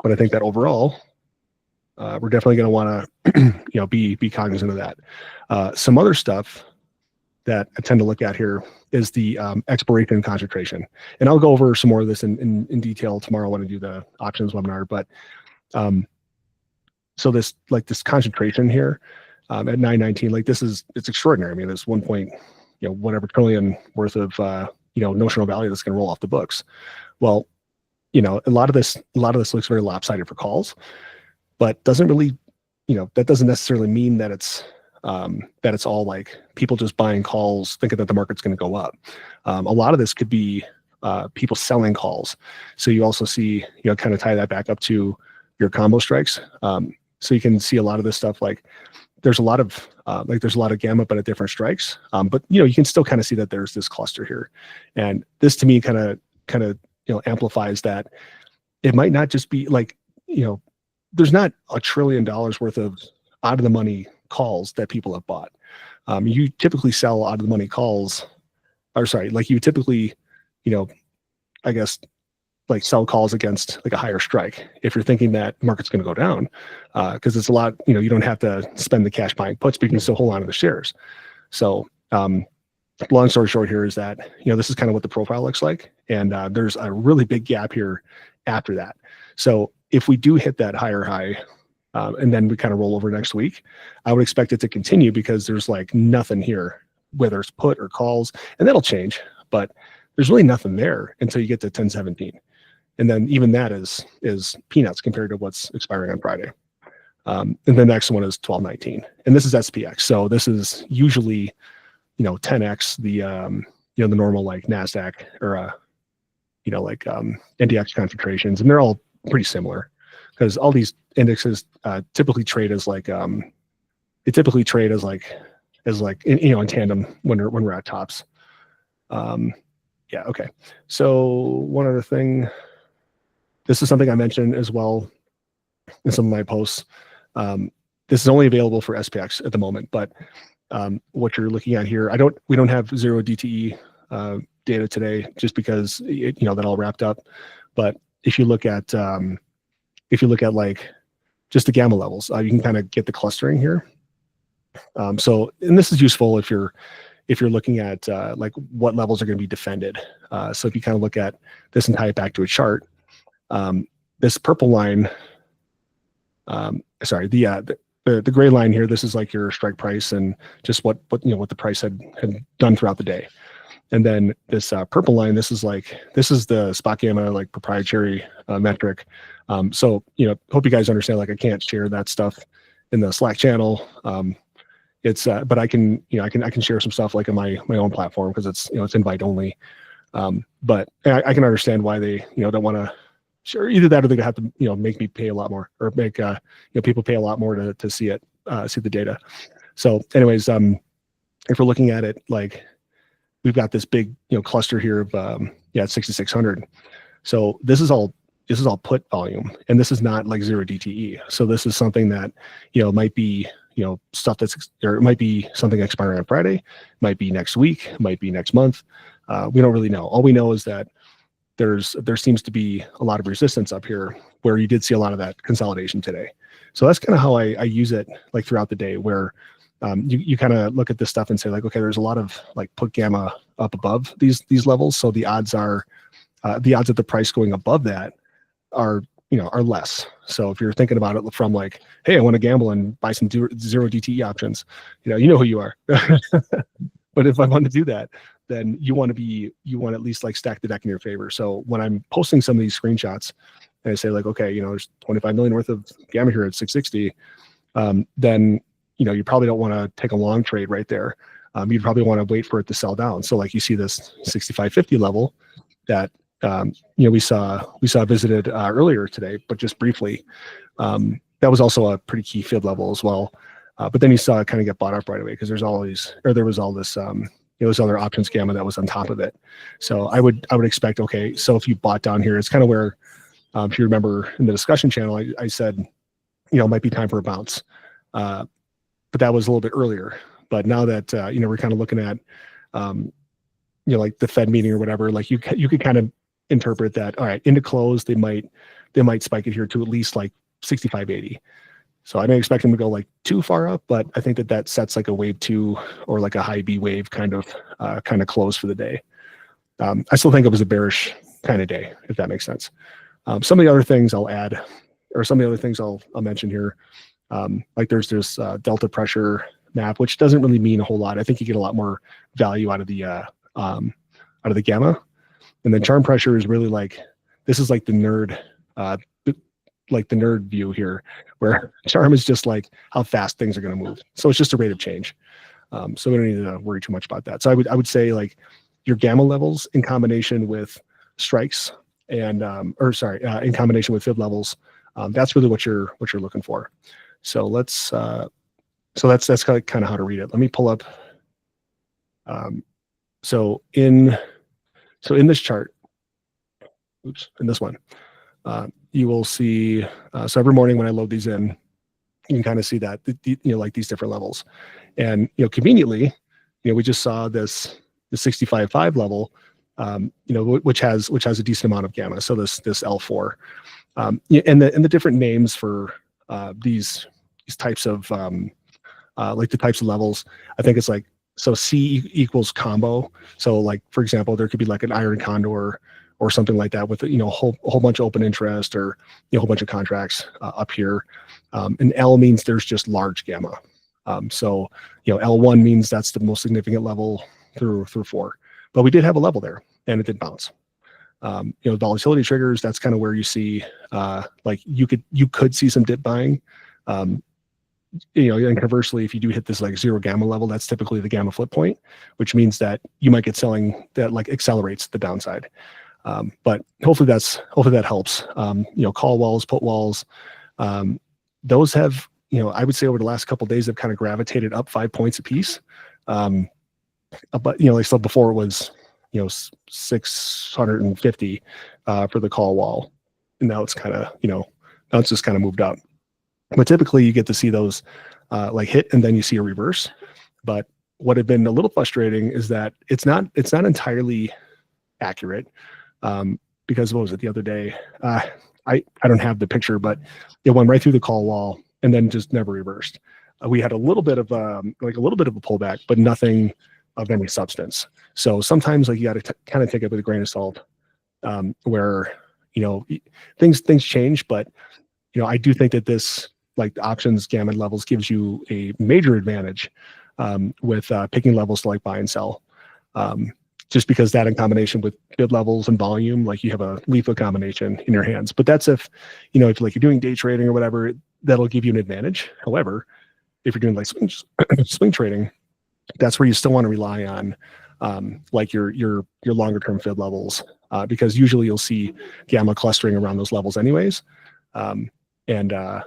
I think that overall, we're definitely going to want to, you know, be cognizant of that. Some other stuff that I tend to look at here is the expiration concentration. And I'll go over some more of this in detail tomorrow when I do the options webinar, but so this concentration here at 919, like it's extraordinary. I mean, there's 1 point, you know, whatever trillion worth of you know, notional value that's going to roll off the books. Well, you know, a lot of this looks very lopsided for calls, but doesn't really, you know, that doesn't necessarily mean that it's all like people just buying calls thinking that the market's going to go up. A lot of this could be people selling calls. So you also see, you know, kind of tie that back up to your combo strikes. So you can see a lot of this stuff, like there's a lot of gamma, but at different strikes. But you know, you can still kind of see that there's this cluster here, and this to me kind of you know, amplifies that it might not just be like, you know, there's not $1 trillion worth of out of the money calls that people have bought. You typically sell out of the money calls, or sorry, like you typically, you know, I guess like sell calls against like a higher strike if you're thinking that market's going to go down, because it's a lot, you know, you don't have to spend the cash buying puts, but you can still hold on to the shares. So long story short here is that, you know, this is kind of what the profile looks like, and there's a really big gap here after that. So if we do hit that higher high, and then we kind of roll over next week, I would expect it to continue, because there's like nothing here, whether it's put or calls, and that'll change, but there's really nothing there until you get to 1017. And then even that is peanuts compared to what's expiring on Friday. And the next one is 1219, and this is SPX. So this is usually, you know, 10x the, you know, the normal like Nasdaq or, you know, like NDX concentrations, and they're all pretty similar, because all these indexes typically trade as like, they typically trade as like you know, in tandem when we're at tops. Yeah, okay. So one other thing, this is something I mentioned as well in some of my posts. This is only available for SPX at the moment, but what you're looking at here, we don't have 0 DTE data today, just because you know, that all wrapped up. But if you look at like just the gamma levels, you can kind of get the clustering here. So, and this is useful if you're if you're looking at like what levels are going to be defended. So if you kind of look at this and tie it back to a chart, this purple line, sorry, the gray line here, this is like your strike price and just what the price had done throughout the day. And then this purple line, this is the spot gamma, like proprietary metric. So, hope you guys understand, like I can't share that stuff in the Slack channel. But I can share some stuff like in my own platform because it's invite only. But I can understand why they, don't want to share either that or they're gonna have to, make me pay a lot more or make, people pay a lot more to see it, see the data. So anyways, if we're looking at it, like we've got this big, cluster here of, 6,600. So this is all put volume, and this is not like 0 DTE. So this is something that, might be, stuff or it might be something expiring on Friday, might be next week, might be next month. We don't really know. All we know is that there seems to be a lot of resistance up here where you did see a lot of that consolidation today. So that's kind of how I use it like throughout the day, where you kind of look at this stuff and say like, okay, there's a lot of like put gamma up above these levels. So the odds of the price going above that are less. So if you're thinking about it from like, hey, I want to gamble and buy some 0 DTE options, you know who you are. But if I want to do that, then you want to at least like stack the deck in your favor. So when I'm posting some of these screenshots and I say like, okay, there's 25 million worth of gamma here at 660, then, you probably don't want to take a long trade right there. You'd probably want to wait for it to sell down. So like you see this 65.50 level that, we saw visited earlier today, but just briefly. That was also a pretty key fib level as well. But then you saw it kind of get bought up right away because there was all this, this other options gamma that was on top of it. So I would expect, okay, so if you bought down here, it's kind of where, if you remember in the discussion channel, I said, it might be time for a bounce. But that was a little bit earlier. But now that, we're kind of looking at, like the Fed meeting or whatever, like you could kind of interpret that, all right, into close, they might spike it here to at least like 65.80. So I don't expect them to go like too far up, but I think that sets like a wave 2 or like a high B wave kind of close for the day. I still think it was a bearish kind of day, if that makes sense. Some of the other things I'll add, or some of the other things I'll mention here, like there's this delta pressure map, which doesn't really mean a whole lot. I think you get a lot more value out of the gamma. And then charm pressure is really like, this is like the nerd view here, where charm is just like how fast things are going to move. So it's just a rate of change. So we don't need to worry too much about that. So I would say like your gamma levels in combination with strikes and, in combination with fib levels, that's really what you're looking for. So that's kind of how to read it. Let me pull up. So in this chart, in this one, you will see, so every morning when I load these in, you can kind of see that, like these different levels. And, conveniently, we just saw the 65.5 level, which has a decent amount of gamma. So this L4, and the different names for these types of, like the types of levels, I think it's like, so C equals combo. So like, for example, there could be like an iron condor or something like that with, a whole bunch of open interest or, a whole bunch of contracts up here. And L means there's just large gamma. So, L1 means that's the most significant level through 4, but we did have a level there and it did bounce. Volatility triggers, that's kind of where you see, like you could see some dip buying. And conversely, if you do hit this like 0 gamma level, that's typically the gamma flip point, which means that you might get selling that like accelerates the downside. But hopefully that helps. Call walls, put walls, those have, I would say over the last couple of days have kind of gravitated up 5 points a piece. But like I said before, it was 650 for the call wall, and now it's kind of now it's just kind of moved up. But typically you get to see those like hit and then you see a reverse. But what had been a little frustrating is that it's not entirely accurate, because what was it the other day? I don't have the picture, but it went right through the call wall and then just never reversed. We had a little bit of a pullback, but nothing of any substance. So sometimes like you got to kind of take it with a grain of salt, where, you know, things change, but, you know, I do think that this, like the options gamma levels, gives you a major advantage with picking levels to like buy and sell. Just because that in combination with bid levels and volume, like you have a lethal combination in your hands. But that's if, you know, if like you're doing day trading or whatever, that'll give you an advantage. However, if you're doing like swing trading, that's where you still want to rely on like your longer term fib levels, because usually you'll see gamma clustering around those levels anyways. Yeah,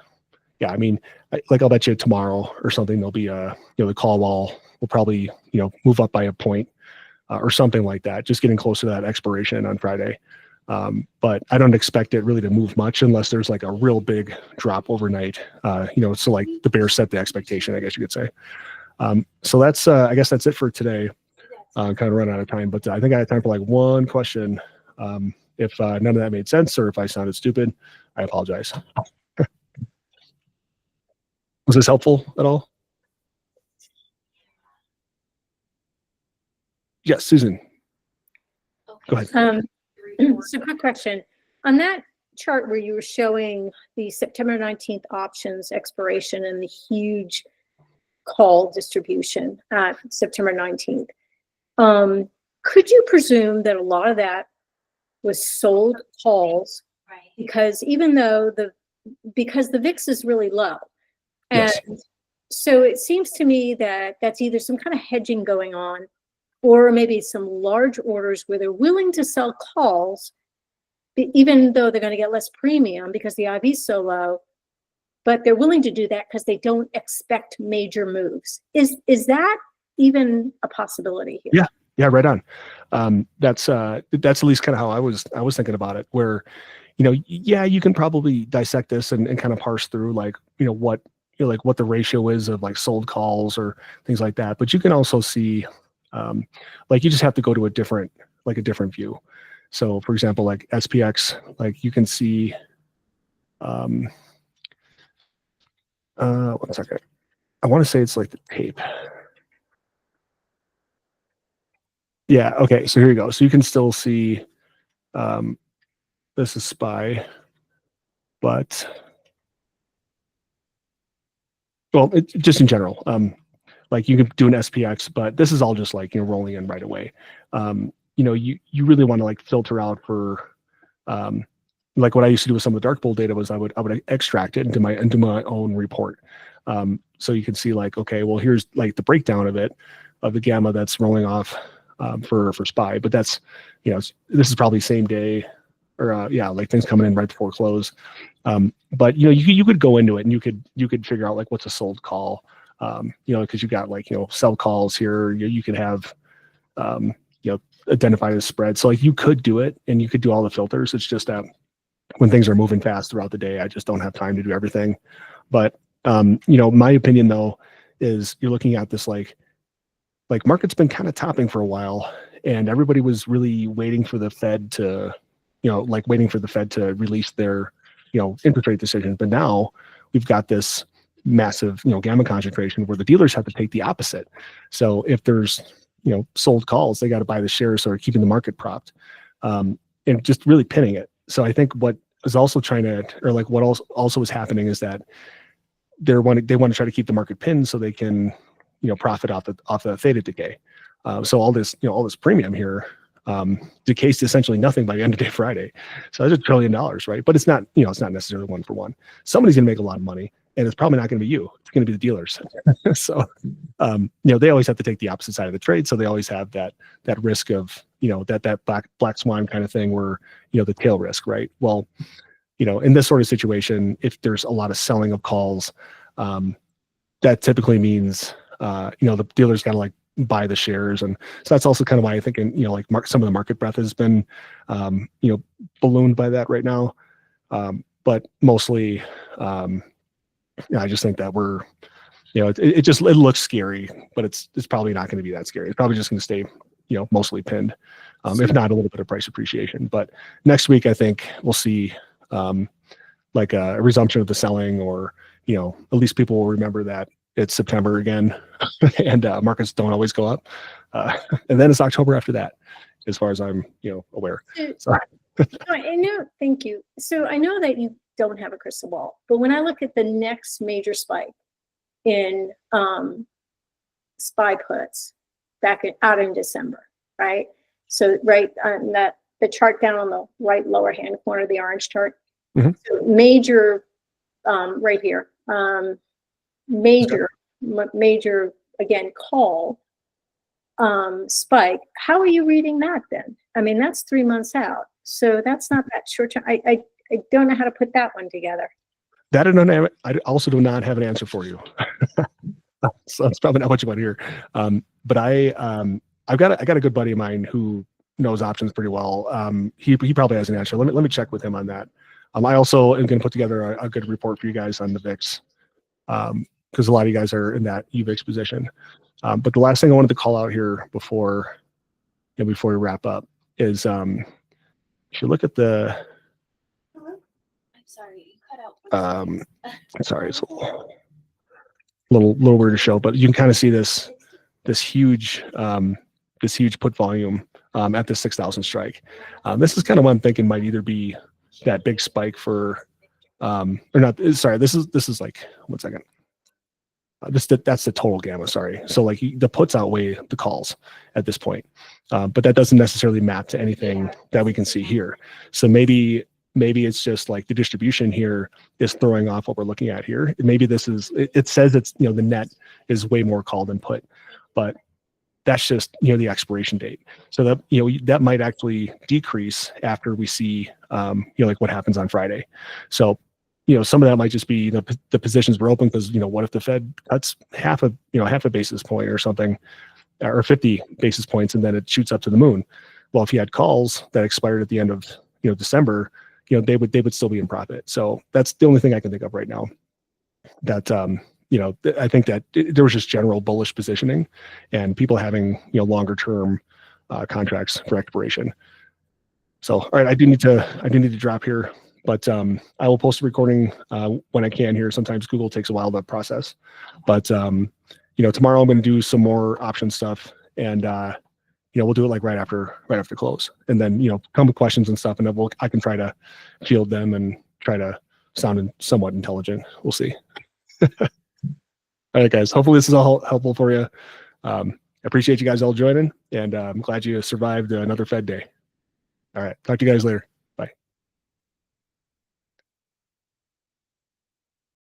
I mean, like I'll bet you tomorrow or something there'll be a, you know, the call wall will probably, you know, move up by a point or something like that, just getting closer to that expiration on Friday. But I don't expect it really to move much unless there's like a real big drop overnight. You know, so like the bear set the expectation, I guess you could say. So that's I guess that's it for today. Kind of run out of time, but I think I have time for like one question. If none of that made sense or if I sounded stupid, I apologize. Was this helpful at all? Yes, Susan. Go ahead. So quick question. On that chart where you were showing the September 19th options expiration and the huge call distribution at September 19th, could you presume that a lot of that was sold calls? Right. Because even though because the VIX is really low. And Yes. so it seems to me that that's either some kind of hedging going on, or maybe some large orders where they're willing to sell calls, even though they're going to get less premium because the IV is so low, but they're willing to do that because they don't expect major moves. Is that even a possibility here? Yeah, right on. That's at least kind of how I was thinking about it, where, you know, yeah, you can probably dissect this and kind of parse through like, you know, what the ratio is of like sold calls or things like that. But you can also see, like you just have to go to a different view. So for example, like SPX, like you can see, 1 second. I want to say it's like the tape. Yeah. Okay. So here you go. So you can still see, this is SPY, but well, just in general, like you can do an SPX, but this is all just like, you know, rolling in right away. You know, you really want to like filter out for, like what I used to do with some of the dark pool data was I would extract it into my own report. So you can see like, okay, well, here's like the breakdown of it, of the gamma that's rolling off for SPY, but that's, you know, this is probably same day or yeah, like things coming in right before close. But you know, you could go into it and you could figure out like what's a sold call, you know, because you got like, you know, sell calls here. You could have, you know, identified as spread. So like you could do it and you could do all the filters. It's just that when things are moving fast throughout the day, I just don't have time to do everything. But you know, my opinion though is you're looking at this like market's been kind of topping for a while, and everybody was really waiting for the Fed to, you know, like waiting for the Fed to release their, you know, interest rate decision. But now we've got this massive, you know, gamma concentration where the dealers have to take the opposite. So if there's, you know, sold calls, they got to buy the shares, so they're keeping the market propped, and just really pinning it. So I think what is also trying to, or like what also is happening is that they want to try to keep the market pinned so they can, you know, profit off the theta decay. So all this premium here decays to essentially nothing by the end of day Friday. So that's $1 trillion, right? But it's not, you know, it's not necessarily one for one. Somebody's going to make a lot of money, and it's probably not going to be you. It's going to be the dealers. So, you know, they always have to take the opposite side of the trade. So they always have that risk of, you know, that black swan kind of thing where, you know, the tail risk, right? Well, you know, in this sort of situation, if there's a lot of selling of calls, that typically means, you know, the dealer's got to like buy the shares. And so that's also kind of why I think, you know, like some of the market breadth has been, you know, ballooned by that right now. But mostly, yeah, I just think that we're, you know, it looks scary, but it's probably not going to be that scary. It's probably just going to stay, you know, mostly pinned, if not a little bit of price appreciation. But next week, I think we'll see like a resumption of the selling, or, you know, at least people will remember that, it's September again, and markets don't always go up. And then it's October after that, as far as I'm aware. So. I know, thank you. So I know that you don't have a crystal ball, but when I look at the next major spike in SPY puts out in December, right? So right on the chart down on the right lower hand corner, the orange chart, so major right here, major again call spike. How are you reading that then? I mean, that's 3 months out, so that's not that short term. I don't know how to put that one together. That I also do not have an answer for you. So that's probably not what you want to hear. But I got a good buddy of mine who knows options pretty well. He probably has an answer. Let me check with him on that. I also am going to put together a good report for you guys on the VIX, because a lot of you guys are in that UVIX position. But the last thing I wanted to call out here before we wrap up is if you look at the. I'm sorry, you cut out. Sorry, it's a little weird to show, but you can kind of see this huge put volume at the 6,000 strike. This is kind of what I'm thinking might either be that big spike for, or not. Sorry, this is like 1 second. That's the total gamma. Sorry, so like the puts outweigh the calls at this point, but that doesn't necessarily map to anything that we can see here. So maybe it's just like the distribution here is throwing off what we're looking at here. Maybe this is, it says it's, the net is way more call than put, but that's just, the expiration date. So that, that might actually decrease after we see, like what happens on Friday. So, some of that might just be the positions were open because, what if the Fed cuts half a basis point or something, or 50 basis points, and then it shoots up to the moon. Well, if you had calls that expired at the end of, December, they would still be in profit. So that's the only thing I can think of right now. That I think that there was just general bullish positioning, and people having longer term contracts for expiration. So all right, I do need to drop here, but I will post a recording when I can here. Sometimes Google takes a while to process, but tomorrow I'm going to do some more option stuff, and we'll do it like right after close, and then come with questions and stuff, and then I can try to field them and try to sound somewhat intelligent. We'll see. All right, guys. Hopefully this is all helpful for you. I appreciate you guys all joining, and I'm glad you survived another Fed day. All right. Talk to you guys later.